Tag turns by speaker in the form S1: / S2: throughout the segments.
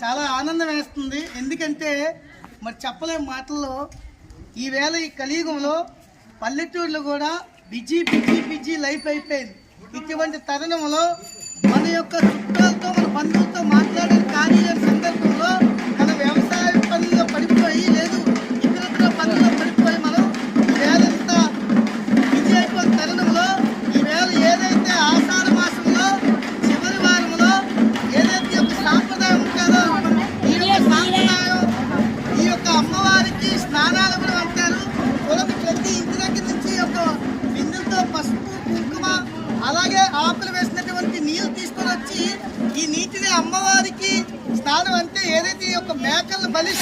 S1: చాలా ఆనందం వేస్తుంది. ఎందుకంటే మరి చెప్పలేని మాటల్లో ఈవేళ ఈ కలియుగంలో పల్లెటూరులో కూడా బిజీ లైఫ్ అయిపోయింది. ఇటువంటి తరుణంలో మన యొక్క చుట్టాలతో మన బంధువులతో మాట్లాడే కార్యాలయ సందర్భంలో మన వ్యవసాయ పనుల్లో పడిపోయి లేదు ఇతర పనుల్లో పడిపోయి మనం ఈవేళంతా బిజీ అయిపోయిన తరుణంలో ఈవేళ ఏదైతే ఆషాఢ మాసంలో చివరి వారంలో ఏదైతే ఒక సాంప్రదాయం ఉంటుందో ఈ యొక్క సాంప్రదాయం ఈ యొక్క అమ్మవారికి స్నానాలు కూడా అంటారు. పొలం ప్రతి ఇంటి దగ్గర నుంచి ఒక బిందులతో పసుపు కుంకుమ అలాగే ఆకులు వేసినటువంటి నీళ్లు తీసుకొని వచ్చి ఈ నీటిని అమ్మవారికి స్నానం అంటే ఏదైతే ఈ యొక్క మేకలను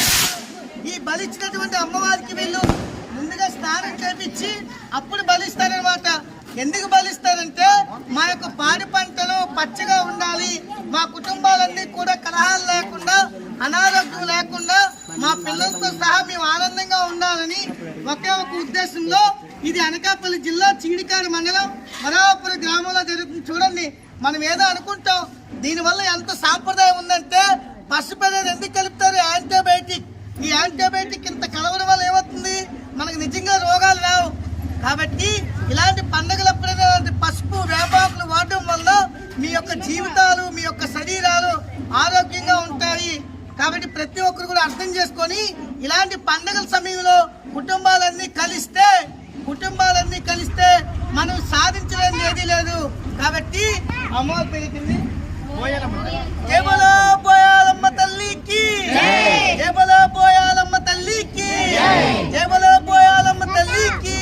S1: ఈ బలిచ్చినటువంటి అమ్మవారికి వీళ్ళు ముందుగా స్నానం చేపించి అప్పుడు బలిస్తారనమాట. ఎందుకు బలిస్తారంటే మా యొక్క పాడి పంటలు పచ్చగా ఉండాలి, మా కుటుంబాలన్నీ కూడా కలహాలు లేకుండా అనారోగ్యం లేకుండా మా పిల్లలతో సహా మేము ఆనందంగా ఉండాలని ఒకే ఒక ఉద్దేశంలో ఇది అనకాపల్లి జిల్లా చీడికారు మండలం వరాపురం గ్రామంలో జరుగుతుంది. చూడండి, మనం ఏదో అనుకుంటాం, దీనివల్ల ఎంత సాంప్రదాయం ఉందంటే పసుపు అనేది ఎందుకు కలుపుతారు? యాంటీబయాటిక్. ఈ యాంటీబయాటిక్ ఇంత కలవడం వల్ల ఏమవుతుంది, మనకు నిజంగా రోగాలు రావు. కాబట్టి ఇలాంటి పండుగలప్పుడైనా పసుపు వేపాకులు వాడడం వల్ల మీ యొక్క జీవితాలు మీ యొక్క శరీరాలు ఆరోగ్యంగా ఉంటాయి. కాబట్టి ప్రతి ఒక్కరు కూడా అర్థం చేసుకొని ఇలాంటి పండుగల సమయంలో కుటుంబాలన్నీ కలిస్తే మనం సాధించలేని ఏదీ లేదు. కాబట్టి అమ్మవారి పేరుంది పోయాలమ్మ తల్లికి, పోయాలమ్మ తల్లికి, పోయాలమ్మ తల్లికి.